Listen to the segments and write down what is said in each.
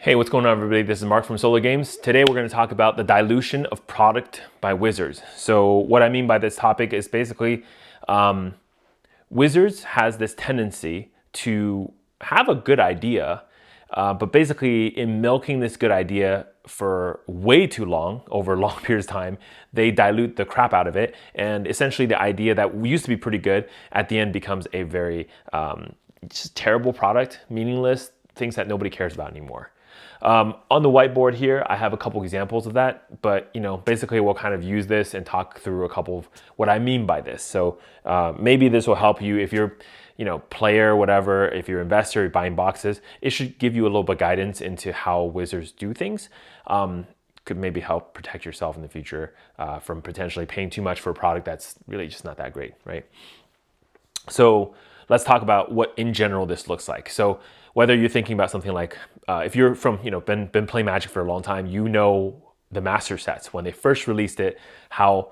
Hey, what's going on, everybody? This is Mark from Solo Games. Today we're going to talk about the dilution of product by Wizards. So what I mean by this topic is basically Wizards has this tendency to have a good idea, but basically in milking this good idea for way too long, over long periods of time, they dilute the crap out of it. And essentially the idea that used to be pretty good at the end becomes a very just terrible product, meaningless, things that nobody cares about anymore. On the whiteboard here, I have a couple examples of that, but basically we'll kind of use this and talk through a couple of what I mean by this. So maybe this will help you if you're, player, whatever, if you're an investor, you're buying boxes, it should give you a little bit of guidance into how Wizards do things. Could maybe help protect yourself in the future from potentially paying too much for a product that's really just not that great, right? So let's talk about what in general this looks like. So whether you're thinking about something like, if you're from, been playing Magic for a long time, the master sets, when they first released it, how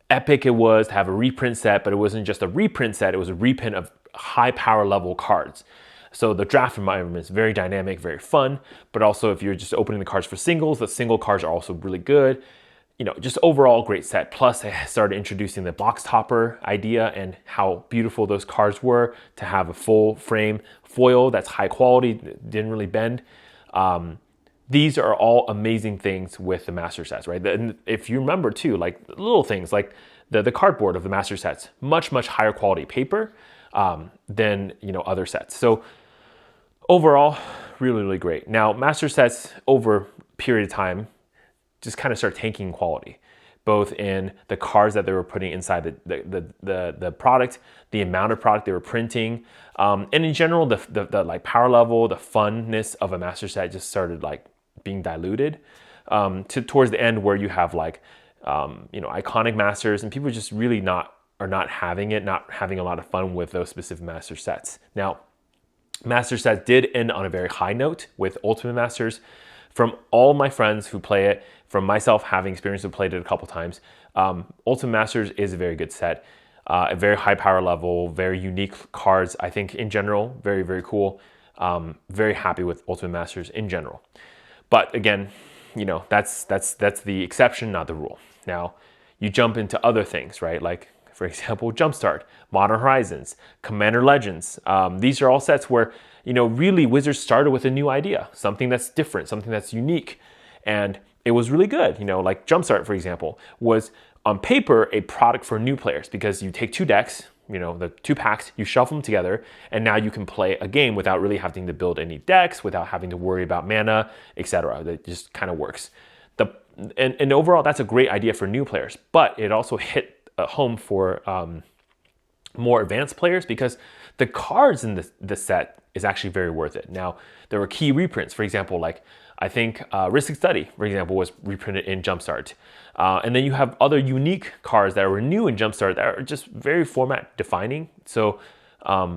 epic it was to have a reprint set, but it wasn't just a reprint set, it was a reprint of high power level cards. So the draft environment is very dynamic, very fun, but also if you're just opening the cards for singles, the single cards are also really good. Just overall great set. Plus they started introducing the box topper idea and how beautiful those cards were to have a full frame foil that's high quality, didn't really bend. These are all amazing things with the master sets, right? And if you remember too, like little things like the cardboard of the master sets, much higher quality paper than other sets. So overall, really great. Now master sets over a period of time just kind of start tanking quality, both in the cards that they were putting inside the product, the amount of product they were printing, and in general, the like power level, the funness of a master set just started like being diluted towards the end where you have like iconic masters and people just really are not having a lot of fun with those specific master sets. Now, master sets did end on a very high note with Ultimate Masters. From all my friends who play it, from myself having experience and played it a couple times, Ultimate Masters is a very good set, a very high power level, very unique cards. I think in general, very cool. Very happy with Ultimate Masters in general. But again, that's the exception, not the rule. Now, you jump into other things, right? Like, for example, Jumpstart, Modern Horizons, Commander Legends. These are all sets where, really Wizards started with a new idea, something that's different, something that's unique. And it was really good. Like Jumpstart, for example, was on paper a product for new players because you take two decks, the two packs, you shuffle them together, and now you can play a game without really having to build any decks, without having to worry about mana, etc. That just kind of works. And overall, that's a great idea for new players, but it also hit home for more advanced players because the cards in the set is actually very worth it. Now, there were key reprints. For example, like I think Ristic Study, for example, was reprinted in Jumpstart. And then you have other unique cards that were new in Jumpstart that are just very format defining. So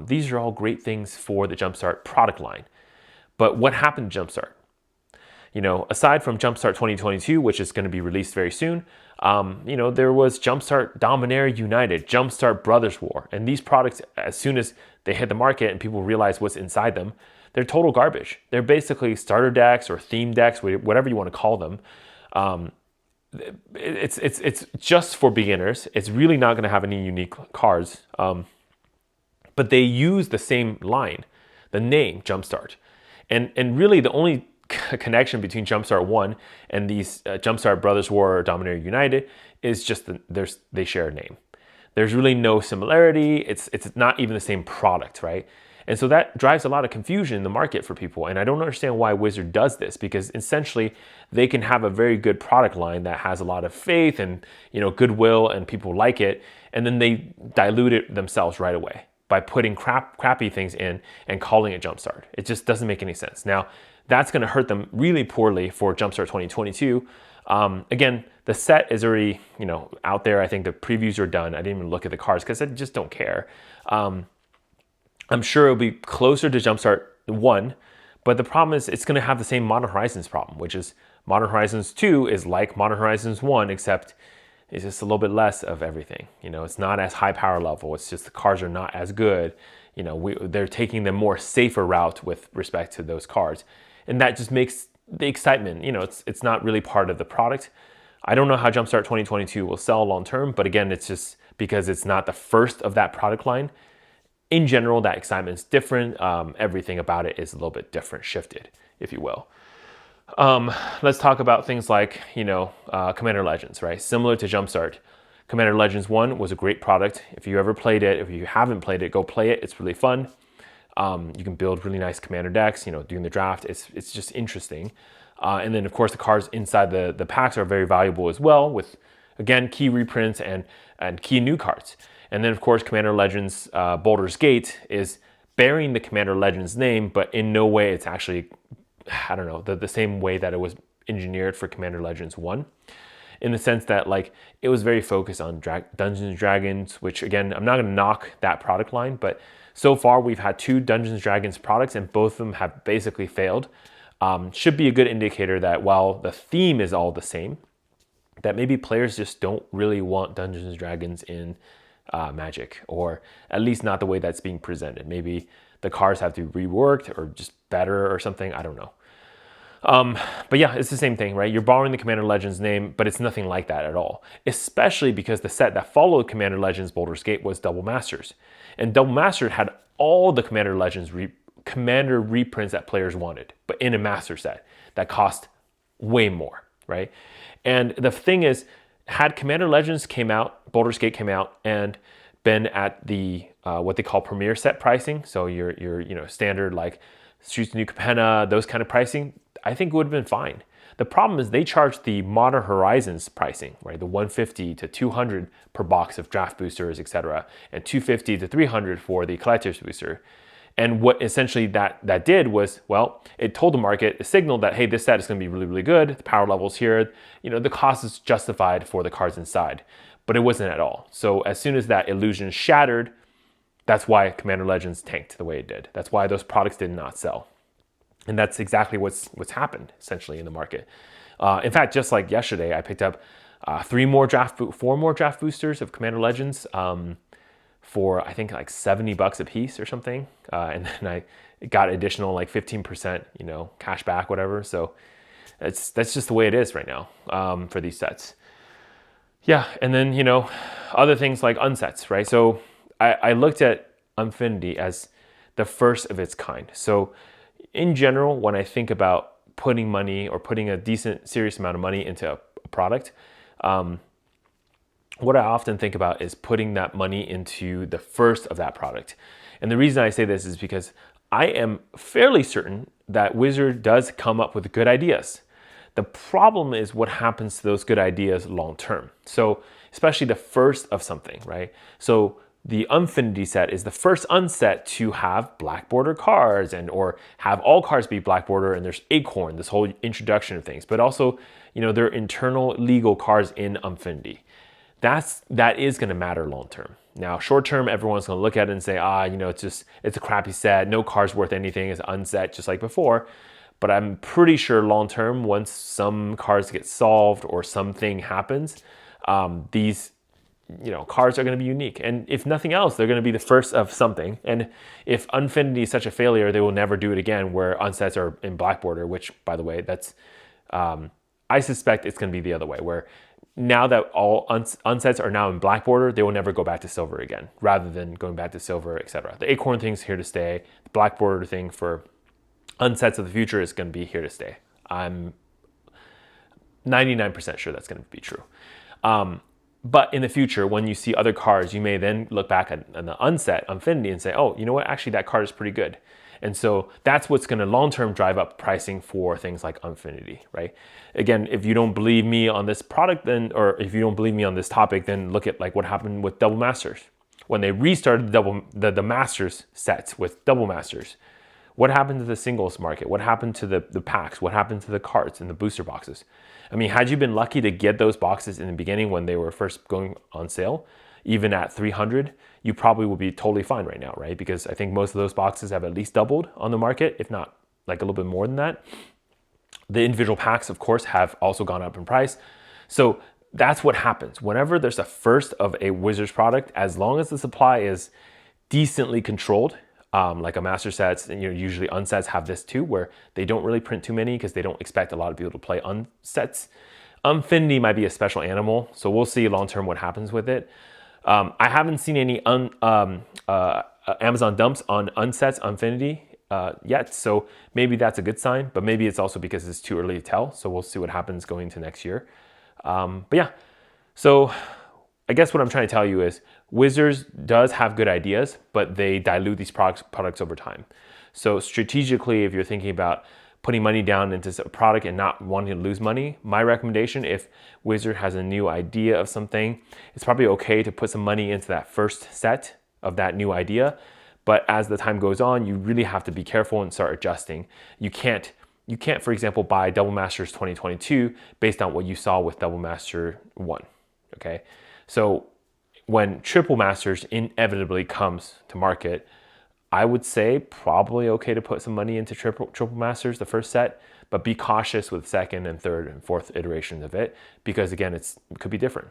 these are all great things for the Jumpstart product line. But what happened to Jumpstart? Aside from Jumpstart 2022, which is going to be released very soon, there was Jumpstart Dominaria United, Jumpstart Brothers War. And these products, as soon as they hit the market and people realize what's inside them, they're total garbage. They're basically starter decks or theme decks, whatever you want to call them. It's just for beginners. It's really not going to have any unique cards. But they use the same line, the name Jumpstart. And really the only connection between Jumpstart 1 and these Jumpstart Brothers War or Dominaria United is just they share a name. There's really no similarity. It's not even the same product, right? And so that drives a lot of confusion in the market for people. And I don't understand why Wizard does this, because essentially they can have a very good product line that has a lot of faith and goodwill and people like it, and then they dilute it themselves right away by putting crappy things in and calling it Jumpstart. It just doesn't make any sense. Now, that's going to hurt them really poorly for Jumpstart 2022. Again, the set is already out there. I think the previews are done. I didn't even look at the cards because I just don't care. I'm sure it'll be closer to Jumpstart 1, but the problem is it's going to have the same Modern Horizons problem, which is Modern Horizons 2 is like Modern Horizons 1, except it's just a little bit less of everything. It's not as high power level. It's just the cards are not as good. They're taking the more safer route with respect to those cards. And that just makes the excitement, it's not really part of the product. I don't know how Jumpstart 2022 will sell long term, but again, it's just because it's not the first of that product line. In general, that excitement is different. Everything about it is a little bit different, shifted, if you will. Let's talk about things like, Commander Legends, right? Similar to Jumpstart. Commander Legends 1 was a great product. If you ever played it, if you haven't played it, go play it. It's really fun. You can build really nice commander decks, during the draft. It's just interesting. And then, of course, the cards inside the packs are very valuable as well, with, again, key reprints and key new cards. And then, of course, Commander Legends Baldur's Gate is bearing the Commander Legends name, but in no way it's actually, the same way that it was engineered for Commander Legends 1. In the sense that, it was very focused on Dungeons & Dragons, which, again, I'm not going to knock that product line, but so far we've had 2 Dungeons & Dragons products, and both of them have basically failed. Should be a good indicator that while the theme is all the same, that maybe players just don't really want Dungeons & Dragons in Magic, or at least not the way that's being presented. Maybe the cards have to be reworked or just better or something. I don't know. But yeah, it's the same thing, right? You're borrowing the Commander Legends name, but it's nothing like that at all. Especially because the set that followed Commander Legends Baldur's Gate was Double Masters. And Double Masters had all the Commander Legends Commander reprints that players wanted, but in a master set that cost way more, right? And the thing is, had Commander Legends came out, Baldur's Gate came out, and been at the what they call premier set pricing, so your standard like Streets of New Capenna, those kind of pricing, I think it would have been fine. The problem is they charge the Modern Horizons pricing, right? The 150 to 200 per box of draft boosters, etc., and 250 to 300 for the collector's booster. And what essentially that did was, well, it told the market, it signaled that, hey, this set is going to be really, really good. The power level's here. The cost is justified for the cards inside. But it wasn't at all. So as soon as that illusion shattered, that's why Commander Legends tanked the way it did. That's why those products did not sell. And that's exactly what's happened, essentially, in the market. In fact, just like yesterday, I picked up 4 more draft boosters of Commander Legends, for I think like $70 a piece or something, and then I got additional 15% cash back, whatever. So that's just the way it is right now for these sets. Yeah, and then other things like unsets, right? So I looked at Unfinity as the first of its kind. So in general, when I think about putting money or putting a decent, serious amount of money into a product, what I often think about is putting that money into the first of that product. And the reason I say this is because I am fairly certain that Wizard does come up with good ideas. The problem is what happens to those good ideas long term. So especially the first of something, right? So the Unfinity set is the first unset to have black border cards or have all cards be black border, and there's Acorn, this whole introduction of things, but also, there are internal legal cards in Unfinity. That is going to matter long term. Now, short term, everyone's going to look at it and say, it's a crappy set. No card's worth anything. It's unset just like before. But I'm pretty sure long term, once some cards get solved or something happens, these cards are going to be unique. And if nothing else, they're going to be the first of something. And if Unfinity is such a failure, they will never do it again where unsets are in black border, which, by the way, that's I suspect it's going to be the other way, where now that all unsets are now in black border, they will never go back to silver again, rather than going back to silver, etc. The Acorn thing's here to stay. The black border thing for unsets of the future is going to be here to stay. I'm 99% sure that's going to be true. But in the future, when you see other cards, you may then look back at the unset Unfinity and say, oh, you know what? Actually, that card is pretty good. And so that's what's going to long-term drive up pricing for things like Unfinity, right? Again, if you don't believe me on this product, or if you don't believe me on this topic, then look at what happened with Double Masters. When they restarted the Masters sets with Double Masters, what happened to the singles market? What happened to the packs? What happened to the cards and the booster boxes? I mean, had you been lucky to get those boxes in the beginning when they were first going on sale, even at 300, you probably would be totally fine right now, right? Because I think most of those boxes have at least doubled on the market, if not a little bit more than that. The individual packs, of course, have also gone up in price. So that's what happens. Whenever there's a first of a Wizards product, as long as the supply is decently controlled, like a master sets, and usually unsets have this too, where they don't really print too many because they don't expect a lot of people to play unsets. Unfinity might be a special animal, so we'll see long term what happens with it. I haven't seen any Amazon dumps on unsets Unfinity yet, so maybe that's a good sign, but maybe it's also because it's too early to tell, so we'll see what happens going into next year. But yeah, so I guess what I'm trying to tell you is Wizards does have good ideas, but they dilute these products over time. So strategically, if you're thinking about putting money down into a product and not wanting to lose money, my recommendation, if Wizard has a new idea of something, it's probably okay to put some money into that first set of that new idea. But as the time goes on, you really have to be careful and start adjusting. You can't, for example, buy Double Masters 2022 based on what you saw with Double Master 1, okay? So when Triple Masters inevitably comes to market, I would say probably okay to put some money into Triple Masters, the first set, but be cautious with second and third and fourth iterations of it, because again, it could be different.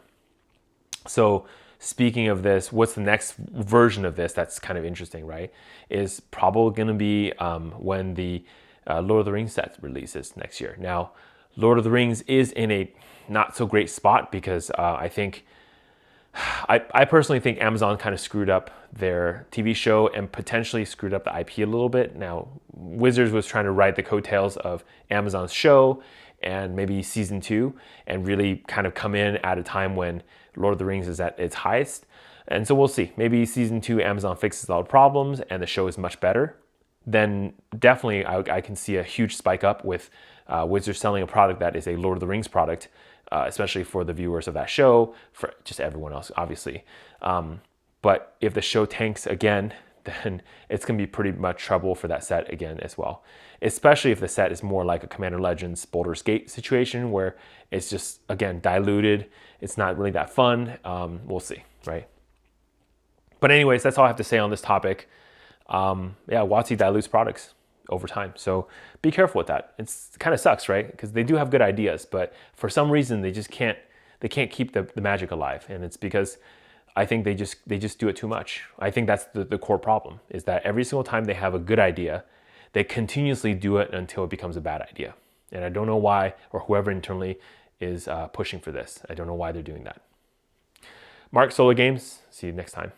So speaking of this, what's the next version of this that's kind of interesting, right? Is probably going to be when the Lord of the Rings set releases next year. Now, Lord of the Rings is in a not so great spot because I personally think Amazon kind of screwed up their TV show and potentially screwed up the IP a little bit. Now, Wizards was trying to ride the coattails of Amazon's show and maybe season 2 and really kind of come in at a time when Lord of the Rings is at its highest. And so we'll see. Maybe season 2, Amazon fixes all the problems and the show is much better. Then definitely I can see a huge spike up with Wizards selling a product that is a Lord of the Rings product, especially for the viewers of that show, for just everyone else, obviously. But if the show tanks again, then it's going to be pretty much trouble for that set again as well. Especially if the set is more like a Commander Legends Baldur's Gate situation where it's just, again, diluted. It's not really that fun. We'll see, right? But anyways, that's all I have to say on this topic. WOTC dilutes products over time. So be careful with that. It kind of sucks, right? Because they do have good ideas, but for some reason they just can't keep the magic alive. And it's because I think they just do it too much. I think that's the core problem, is that every single time they have a good idea, they continuously do it until it becomes a bad idea. And I don't know why, or whoever internally is pushing for this. I don't know why they're doing that. Mark, Solo Games. See you next time.